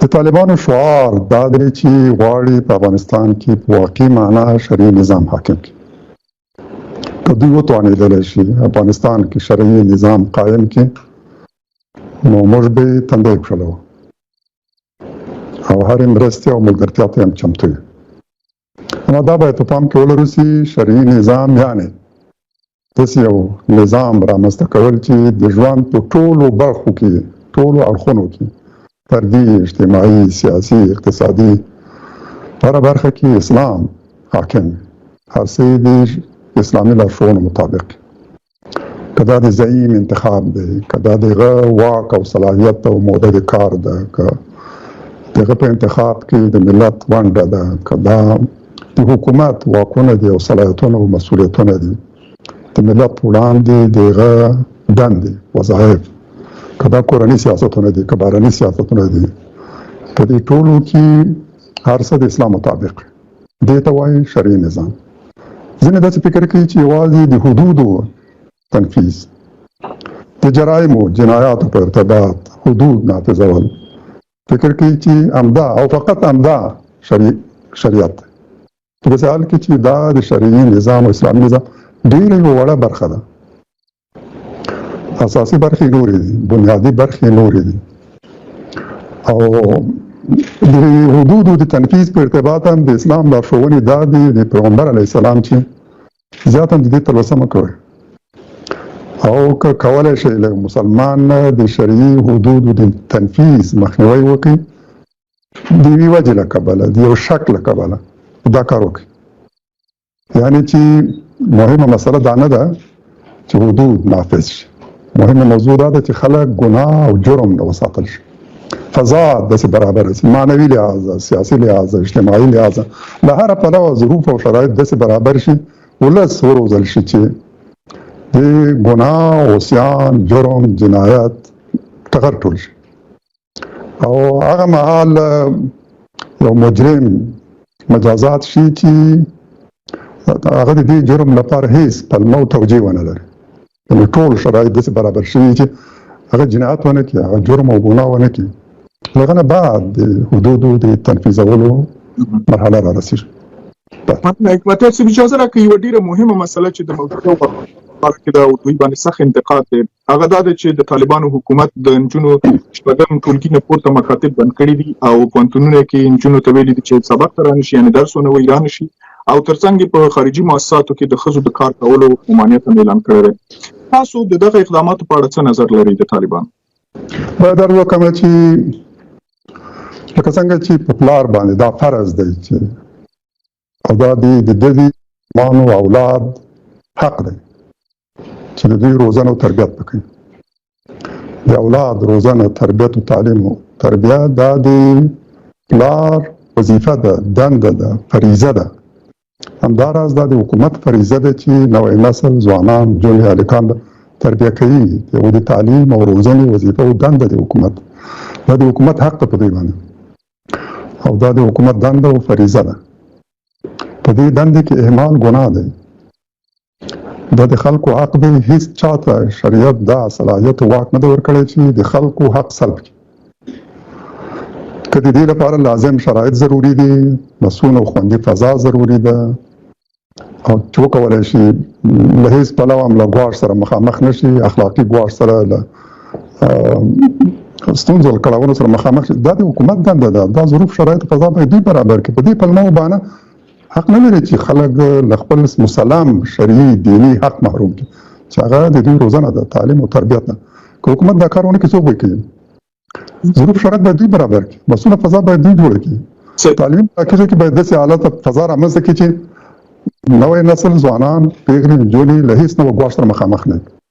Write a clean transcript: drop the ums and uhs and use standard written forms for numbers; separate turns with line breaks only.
د طالبانو شعار دا دی چې غواړي په افغانستان کې په واقعي معنا شرعي نظام حاکم کړي. که دوی وتوانېدلی شي افغانستان کې شرعي نظام قایم کړي نو موږ به تندی کښلو او هرې مرستې او ملګرتیا ته هم چمتو یو. اما دا باید په پام کې ولرو چې شرعي نظام یعنې داسې یو نظام رامنځته کول چې د ژوند په ټولو برخو کې ټولو اړخونو کې فردي، اجتماعي، سیاسي، اقتصادي هره برخه کې اسلام حاکم وي، هر څه د اسلامي لارښوونو مطابق. که دا د زعیم انتخاب دی، که دا دغه واک او صلاحیت او موده د کار ده، که دغه په انتخاب کې د ملت ونډه ده، که دا د حکومت واکونه دي او صلاحیتونه او مسؤلیتونه دي، د ملت په وړاندې دغه دندې وظایف، که دا کورني سیاستونه دي، که بهرني سیاستونه دي، په دې ټولو کې هر څه د اسلام مطابق دې ته وایي شرعي نظام. ځینې داسې فکر کوي چې یوازې د حدودو تنفیذ، د جرایمو جنایاتو په ارتباط حدود نافذول، فکر کوي چې همدا او فقط همدا شریعت دی. په داسې حال کې چې دا د شرعي نظام او اسلامي نظام ډېره یوه وړه برخه ده. اساسي برخې نورې دي، بنیادي برخې نورې دي، او د حدودو د تنفیذ په ارتباط هم د اسلام لارښوونې دا دي د پیغمبر علیه السلام چې زیات هم د دې تلوسه مه کوئ، او که کولی شئ له مسلمان نه د شرعي حدودو د تنفیذ مخنیوی وکړي د یوې وجې له کبله، د یو شک له کبله دا کار وکړي. یعنې چې مهمه مسله دا نه ده چې حدود نافذ شي، مهمه موضوع دا ده چې خلک ګناه او جرم نه وساتل شي، فضا داسې برابره شي، معنوي لحاظه، سیاسي لحاظه، اجتماعي لحاظه، له هره پلوه ظروف او شرایط داسې برابر شي، ولس وروزل شي چې د ګناه، عصیان، جرم، جنایت ټغر ټول شي، او هغه مهال یو مجرم مجازات شي چې هغه د دې جرم لپاره هیڅ پلمه او توجیه ونه لري. یعنې ټول شرایط داسې برابر شوي چې هغه جنایت ونه کړي، هغه جرم او ګناه ونه کړي، له هغه نه بعد د حدودو د تنفیذولو مرحله را رسېږي.
حکمت صاحب اجازه راکړئ، یوه ډېره مهمه مسله چې د موضوع په اړه کې ده او دوی باندې سخت انتقاد دی، هغه دا ده چې د طالبانو حکومت د نجونو شپږم ټولګي نه پورته مکاتب بند کړي دي او پوهنتونونو کې نجونو ته ویلي دي چې سبق ته رانشي، یعنې درس ونه وایي رانشي، او ترڅنګ په خارجي مؤسساتو کې د ښځو د کار کولو ممانعت هم اعلان کړی دی. تاسو د دغه اقداماتو په اړه څه نظر لرئ د طالبانو؟
باید در وکړم چې لکه څنګه چې په پلار باندې دا فرض دی چې او دا د دې مانو اولاد حق دی چې د دوی روزنه او تربیت وکړي. د اولاد روزنه، تربیت او تعلیم او تربیت دا د پلار وظیفه ده، دنده ده، فریضه ده. همداراز دا د حکومت فریضه ده چې نوی نسل ځوانان، نجونې، هلکان تربیه کوي. یو د تعلیم او روزنې وظیفه او دنده د حکومت، دا د حکومت حق ده په دوی باندې، او دا د حکومت دنده او فریضه ده. په دې دنده کې اهمال ګناه دی، دا د خلکو حق دی. هیڅ چاته شریعت دا صلاحیت او واک نه دی ورکړی چې د خلکو حق سلب کړي. که د دې لپاره لازم شرایط ضروري دي، مسؤل او خوندي فضا ضروري ده، او چې وکولی شي له هیڅ پلوه هم له ګواښ سره مخامخ نه شي، اخلاقي ګواښ سره، له ستونزو له کړاوونو سره مخامخ شي، دا د حکومت دنده ده. دا ظروف شرایط فضا باید دوی برابر کړي. په دې پلمه وبانه حق نه لري چې خلک له خپل مسلم شرعي دیني حق محروم کړي چې هغه د دوی روزنه ده، تعلیم او تربیت نه. که حکومت دا کار ونه کړي څوک به کوي؟ ظروف شرایط باید دوی برابر کړي، مسؤله فضا باید دوی جوړه کړي. تعلیم پاکیزه کې باید داسې حالت فضا رامنځته کړي چې نوی نسل ځوانان، پیغلې، نجونې له هیڅ نوع ګواښ سره مخامخ نه وي.